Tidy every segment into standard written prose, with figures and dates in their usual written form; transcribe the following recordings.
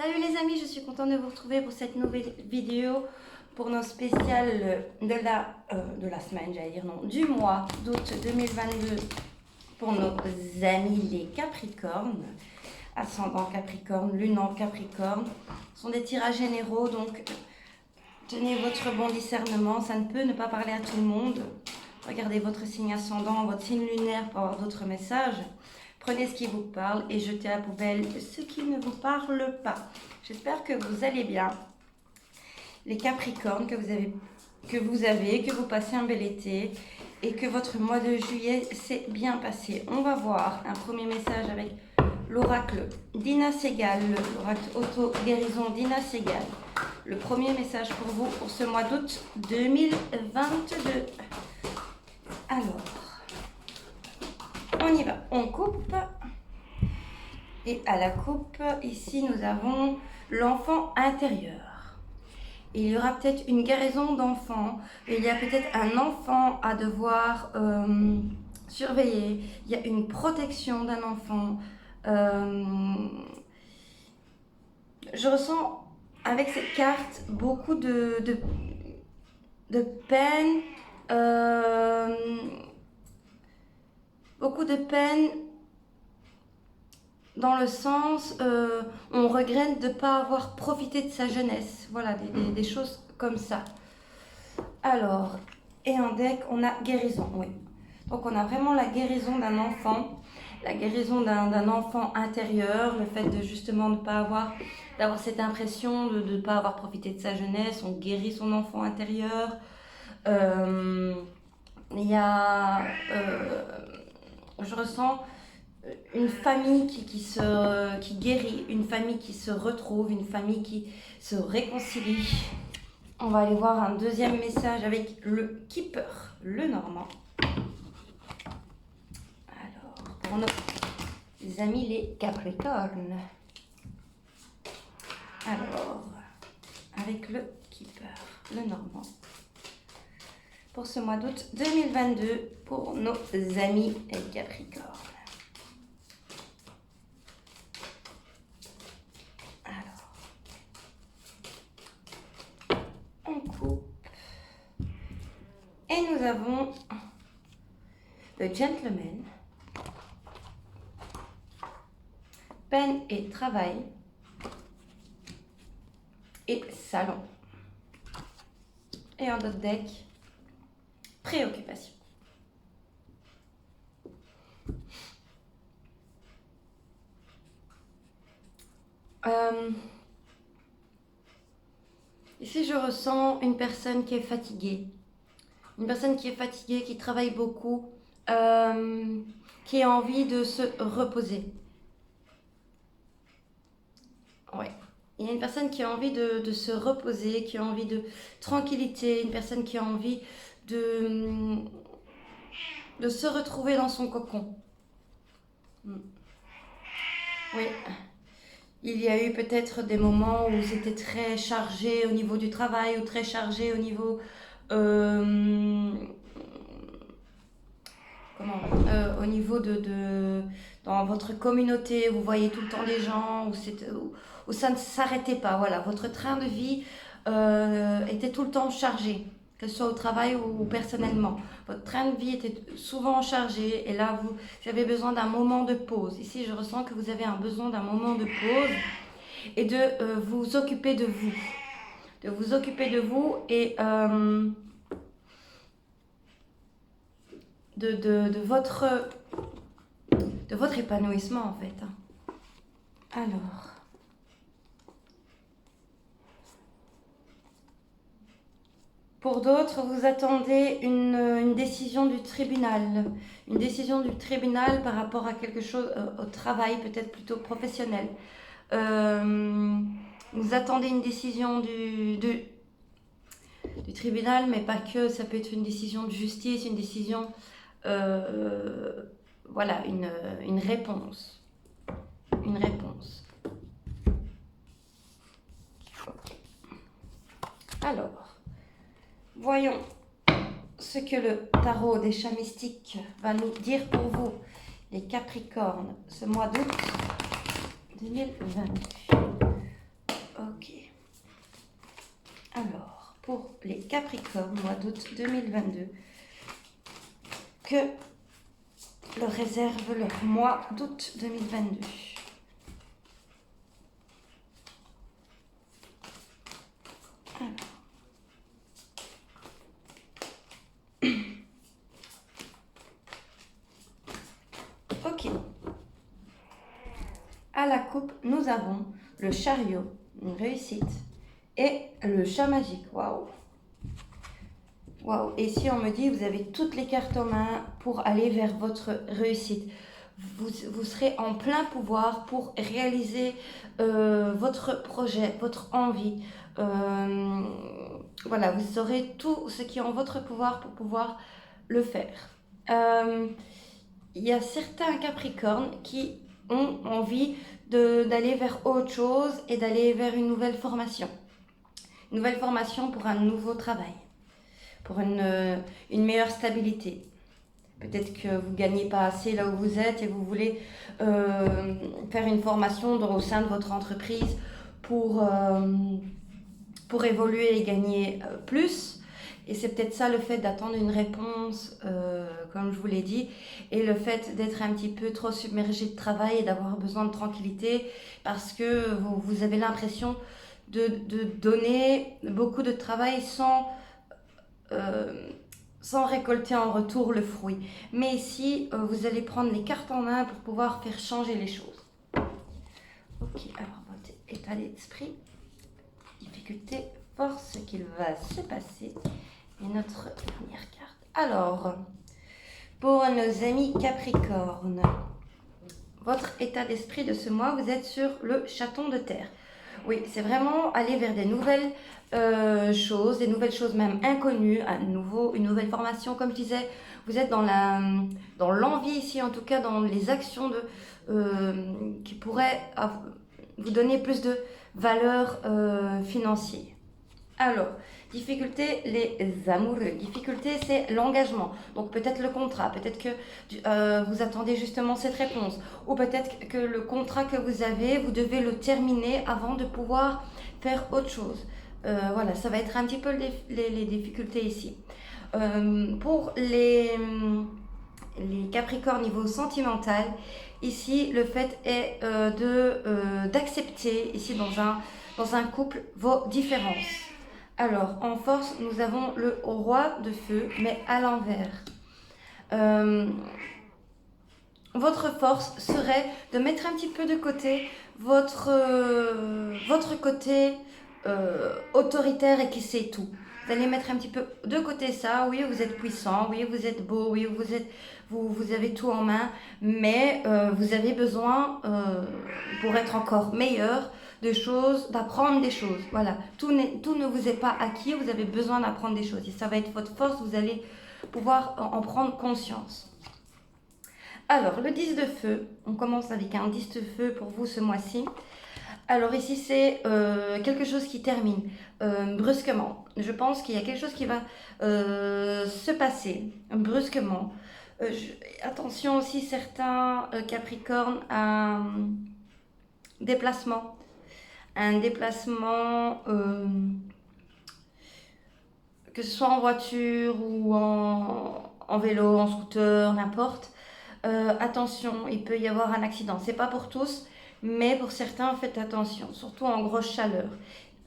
Salut les amis, je suis contente de vous retrouver pour cette nouvelle vidéo pour nos spéciales de la semaine, j'allais dire non, du mois d'août 2022 pour nos amis les Capricornes, ascendant Capricorne, lune en Capricorne. Ce sont des tirages généraux, donc tenez votre bon discernement, ça ne peut ne pas parler à tout le monde. Regardez votre signe ascendant, votre signe lunaire pour avoir d'autres messages. Prenez ce qui vous parle et jetez à la poubelle ce qui ne vous parle pas. J'espère que vous allez bien. Les Capricornes, que vous passez un bel été et que votre mois de juillet s'est bien passé. On va voir un premier message avec l'oracle d'Ina Segal, l'oracle auto-guérison d'Ina Segal. Le premier message pour vous pour ce mois d'août 2022. Alors, on y va, on coupe. Et à la coupe, ici, nous avons l'enfant intérieur. Il y aura peut-être une guérison d'enfant. Il y a peut-être un enfant à devoir surveiller. Il y a une protection d'un enfant. Je ressens avec cette carte beaucoup de peine. Beaucoup de peine dans le sens, on regrette de ne pas avoir profité de sa jeunesse. Voilà, des choses comme ça. Alors, et en deck, on a guérison, oui. Donc, on a vraiment la guérison d'un enfant, la guérison d'un enfant intérieur, le fait de justement ne pas d'avoir cette impression de ne pas avoir profité de sa jeunesse. On guérit son enfant intérieur. Il y a, je ressens une famille qui guérit, une famille qui se retrouve, une famille qui se réconcilie. On va aller voir un deuxième message avec le Keeper, le Normand. Alors, pour nos amis les Capricornes. Alors, avec le Keeper, le Normand. Pour ce mois d'août 2022, pour nos amis les Capricornes. Et nous avons le Gentleman, peine et travail, et salon. Et en d'autres deck, préoccupation. Ici, je ressens une personne qui est fatiguée. Une personne qui est fatiguée, qui travaille beaucoup, qui a envie de se reposer. Ouais. Il y a une personne qui a envie de se reposer, qui a envie de tranquillité, une personne qui a envie de se retrouver dans son cocon. Oui. Il y a eu peut-être des moments où c'était très chargé au niveau du travail ou très chargé au niveau... au niveau dans votre communauté, vous voyez tout le temps des gens où ça ne s'arrêtait pas. Voilà, votre train de vie était tout le temps chargé, que ce soit au travail ou personnellement. Votre train de vie était souvent chargé et là, vous avez besoin d'un moment de pause. Ici, je ressens que vous avez un besoin d'un moment de pause et de vous occuper de vous. De vous occuper de vous et de votre épanouissement en fait. Alors, pour d'autres, vous attendez une décision du tribunal. Une décision du tribunal par rapport à quelque chose, au travail, peut-être plutôt professionnel. Vous attendez une décision du tribunal, mais pas que. Ça peut être une décision de justice, une décision... voilà, une réponse. Une réponse. Alors, voyons ce que le tarot des chats mystiques va nous dire pour vous, les Capricornes, ce mois d'août 2022. Capricornes, mois d'août 2022, que leur réserve leur mois d'août 2022. Alors. Ok. À la coupe, nous avons le chariot, une réussite, et le chat magique. Waouh! Waouh! Et si on me dit, vous avez toutes les cartes en main pour aller vers votre réussite. Vous serez en plein pouvoir pour réaliser votre projet, votre envie. Voilà, vous aurez tout ce qui est en votre pouvoir pour pouvoir le faire. Il y a certains Capricornes qui ont envie d'aller vers autre chose et d'aller vers une nouvelle formation. Une nouvelle formation pour un nouveau travail, pour une meilleure stabilité. Peut-être que vous ne gagnez pas assez là où vous êtes et vous voulez faire une formation au sein de votre entreprise pour évoluer et gagner plus. Et c'est peut-être ça le fait d'attendre une réponse, comme je vous l'ai dit, et le fait d'être un petit peu trop submergé de travail et d'avoir besoin de tranquillité parce que vous avez l'impression de donner beaucoup de travail sans récolter en retour le fruit. Mais ici, vous allez prendre les cartes en main pour pouvoir faire changer les choses. Ok, alors votre état d'esprit, difficulté, force, ce qu'il va se passer. Et notre dernière carte. Alors, pour nos amis Capricorne, votre état d'esprit de ce mois, vous êtes sur le chaton de terre. Oui, c'est vraiment aller vers des nouvelles choses, des nouvelles choses même inconnues, une nouvelle formation, comme je disais. Vous êtes dans l'envie ici, en tout cas dans les actions qui pourraient vous donner plus de valeur financière. Alors, difficulté, les amoureux. Difficulté, c'est l'engagement. Donc peut-être le contrat, peut-être que vous attendez justement cette réponse. Ou peut-être que le contrat que vous avez, vous devez le terminer avant de pouvoir faire autre chose. Voilà, ça va être un petit peu les difficultés ici. Pour les Capricornes niveau sentimental, ici le fait est d'accepter ici dans un couple vos différences. Alors, en force, nous avons le roi de feu, mais à l'envers. Votre force serait de mettre un petit peu de côté votre côté autoritaire et qui sait tout. Vous allez mettre un petit peu de côté ça. Oui, vous êtes puissant, oui, vous êtes beau, oui, vous avez tout en main, mais vous avez besoin, pour être encore meilleur, d'apprendre des choses. Voilà, tout ne vous est pas acquis, vous avez besoin d'apprendre des choses. Et ça va être votre force, vous allez pouvoir en prendre conscience. Alors, le 10 de feu, on commence avec un 10 de feu pour vous ce mois-ci. Alors ici, c'est quelque chose qui termine brusquement. Je pense qu'il y a quelque chose qui va se passer brusquement. Attention aussi, certains Capricornes, à déplacement. Un déplacement, que ce soit en voiture ou en vélo, en scooter, n'importe. Attention, il peut y avoir un accident. C'est pas pour tous, mais pour certains, faites attention, surtout en grosse chaleur.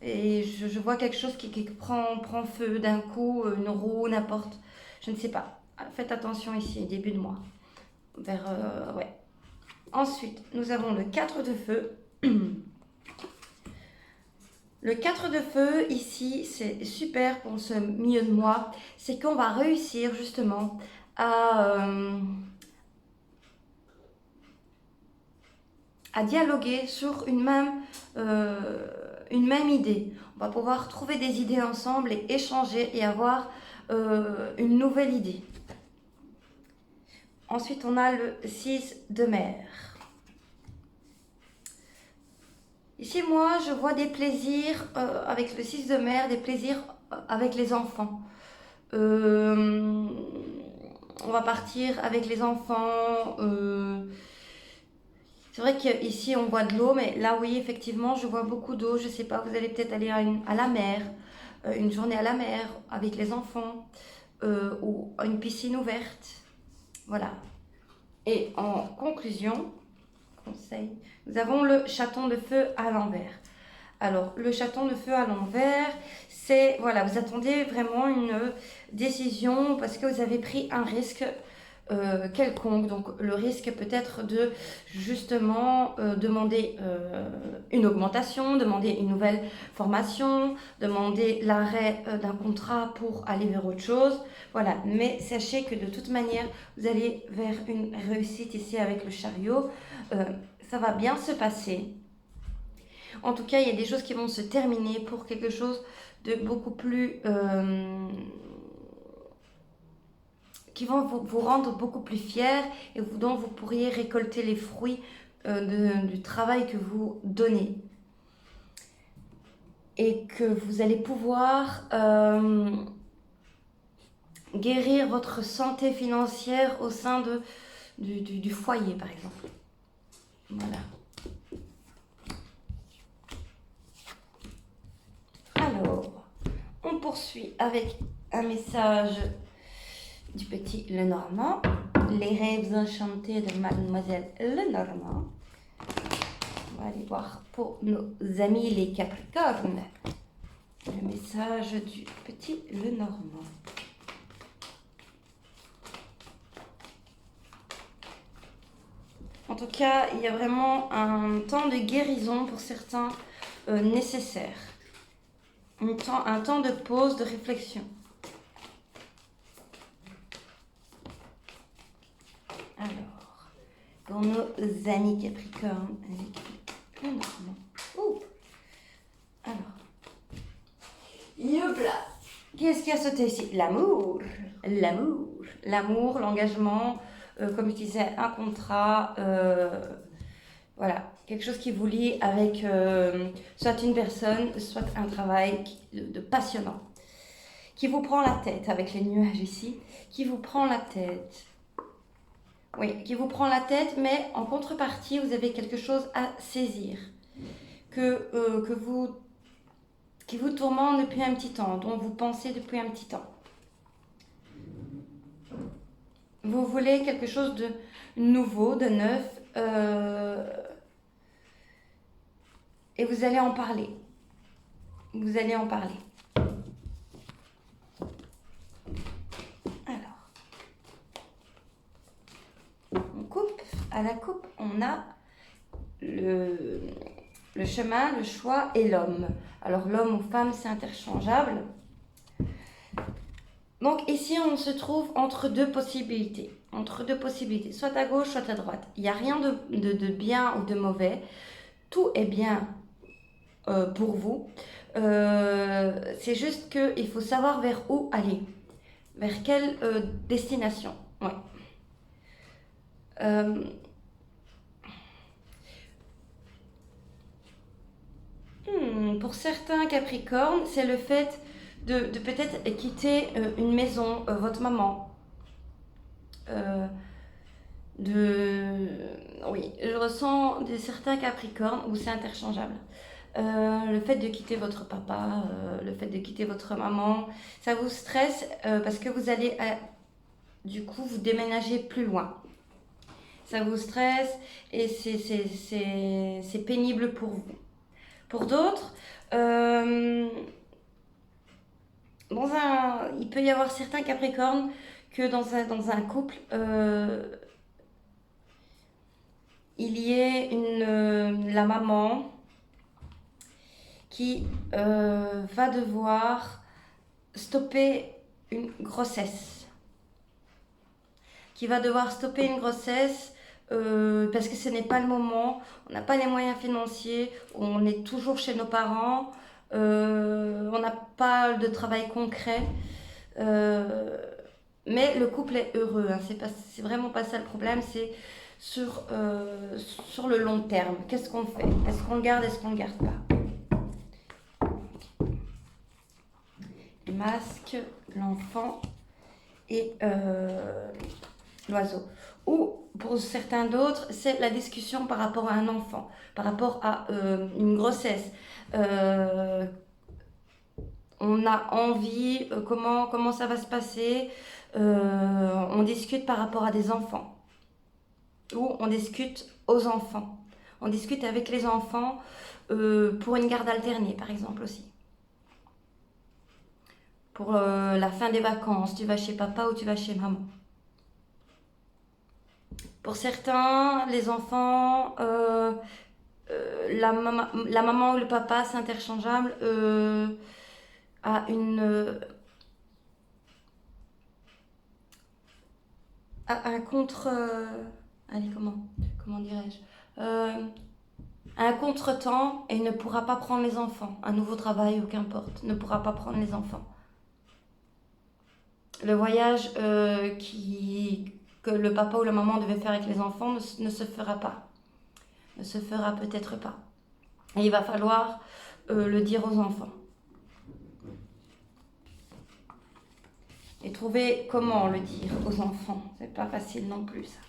Et je vois quelque chose qui prend feu d'un coup, une roue, n'importe. Je ne sais pas. Faites attention ici, début de mois. Ouais. Ensuite, nous avons le 4 de feu. Le 4 de feu, ici, c'est super pour ce milieu de mois. C'est qu'on va réussir justement à dialoguer sur une même idée. On va pouvoir trouver des idées ensemble et échanger et avoir une nouvelle idée. Ensuite, on a le 6 de mer. Ici, moi, je vois des plaisirs avec le 6 de mer, des plaisirs avec les enfants. On va partir avec les enfants. C'est vrai qu'ici, on voit de l'eau, mais là, oui, effectivement, je vois beaucoup d'eau. Je sais pas, vous allez peut-être aller à la mer. une journée à la mer avec les enfants ou une piscine ouverte. Voilà. Et en conclusion, conseil, nous avons le chaton de feu à l'envers. Alors, le chaton de feu à l'envers, c'est, voilà, vous attendez vraiment une décision parce que vous avez pris un risque quelconque. Donc, le risque peut être de justement demander une augmentation, demander une nouvelle formation, demander l'arrêt d'un contrat pour aller vers autre chose. Voilà, mais sachez que de toute manière, vous allez vers une réussite ici avec le chariot. Ça va bien se passer. En tout cas, il y a des choses qui vont se terminer pour quelque chose de beaucoup plus... qui vont vous rendre beaucoup plus fiers et dont vous pourriez récolter les fruits du travail que vous donnez. Et que vous allez pouvoir guérir votre santé financière au sein du foyer, par exemple. Voilà. Alors, on poursuit avec un message du petit Lenormand. Les rêves enchantés de Mademoiselle Lenormand. On va aller voir pour nos amis les Capricornes. Le message du petit Lenormand. En tout cas, il y a vraiment un temps de guérison pour certains nécessaire. Un temps de pause, de réflexion. Alors, pour nos amis Capricornes, avec le Normand. Alors, yopla. Qu'est-ce qui a sauté ici? L'amour. L'amour, l'engagement, comme je disais, un contrat, voilà, quelque chose qui vous lie avec soit une personne, soit un travail de passionnant, qui vous prend la tête, avec les nuages ici, qui vous prend la tête. Oui, qui vous prend la tête, mais en contrepartie, vous avez quelque chose à saisir, qui vous tourmente depuis un petit temps, dont vous pensez depuis un petit temps. Vous voulez quelque chose de nouveau, de neuf, et vous allez en parler. Vous allez en parler. Alors, on coupe. À la coupe, on a le chemin, le choix et l'homme. Alors, l'homme ou femme, c'est interchangeable. Donc, ici, on se trouve entre deux possibilités. Soit à gauche, soit à droite. Il n'y a rien de bien ou de mauvais. Tout est bien pour vous. C'est juste qu'il faut savoir vers où aller. Vers quelle destination. Ouais. Pour certains Capricornes, c'est le fait de peut-être quitter une maison, votre maman. Oui, je ressens certains Capricornes où c'est interchangeable. Le fait de quitter votre papa, le fait de quitter votre maman, ça vous stresse parce que vous allez du coup vous déménager plus loin. Ça vous stresse et c'est pénible pour vous. Pour d'autres, il peut y avoir certains Capricornes que dans un couple, il y ait la maman qui va devoir stopper une grossesse. Parce que ce n'est pas le moment, on n'a pas les moyens financiers, on est toujours chez nos parents, on n'a pas de travail concret. Mais le couple est heureux, hein. C'est vraiment pas ça le problème, c'est sur le long terme. Qu'est-ce qu'on fait? Est-ce qu'on le garde, est-ce qu'on le garde pas? Le masque, l'enfant et l'oiseau. Ou pour certains d'autres, c'est la discussion par rapport à un enfant, par rapport à une grossesse. on a envie, comment ça va se passer. On discute par rapport à des enfants. Ou on discute aux enfants. On discute avec les enfants pour une garde alternée, par exemple, aussi. Pour la fin des vacances, tu vas chez papa ou tu vas chez maman. Pour certains, les enfants, la maman ou le papa, c'est interchangeable, a un contre... allez, comment dirais-je, un contretemps et ne pourra pas prendre les enfants. Un nouveau travail ou qu'importe, ne pourra pas prendre les enfants. Le voyage que le papa ou la maman devait faire avec les enfants ne se fera pas. Ne se fera peut-être pas. Et il va falloir le dire aux enfants. Et trouver comment le dire aux enfants. C'est pas facile non plus, ça.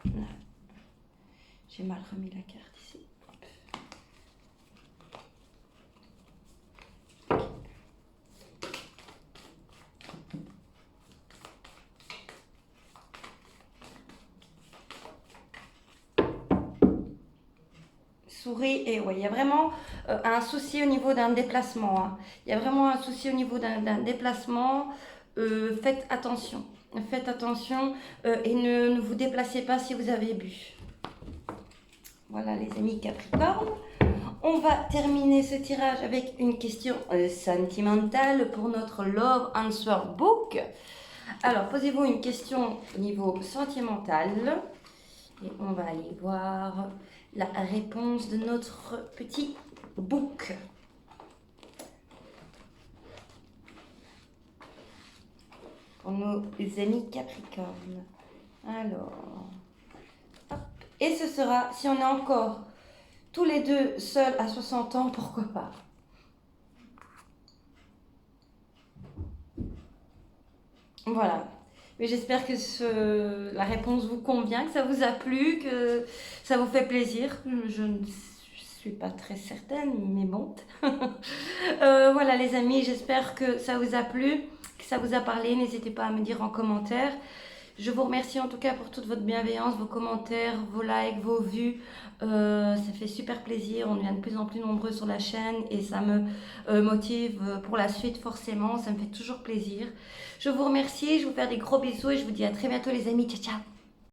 Là. J'ai mal remis la carte ici. Souris, et ouais, il y a vraiment un souci au niveau d'un déplacement. Hein. Il y a vraiment un souci au niveau d'un déplacement. Faites attention. Faites attention et ne vous déplacez pas si vous avez bu. Voilà les amis Capricorne. On va terminer ce tirage avec une question sentimentale pour notre Love Answer Book. Alors, posez-vous une question au niveau sentimental. Et on va aller voir la réponse de notre petit book. Pour nos amis Capricorne. Alors, hop. Et ce sera, si on est encore tous les deux seuls à 60 ans, pourquoi pas? Voilà. Mais j'espère que la réponse vous convient, que ça vous a plu, que ça vous fait plaisir. Je ne suis pas très certaine, mais bon. Voilà les amis, j'espère que ça vous a plu, que ça vous a parlé. N'hésitez pas à me dire en commentaire. Je vous remercie en tout cas pour toute votre bienveillance, vos commentaires, vos likes, vos vues. Ça fait super plaisir, on devient de plus en plus nombreux sur la chaîne et ça me motive pour la suite forcément, ça me fait toujours plaisir. Je vous remercie, je vous fais des gros bisous et je vous dis à très bientôt les amis, ciao ciao.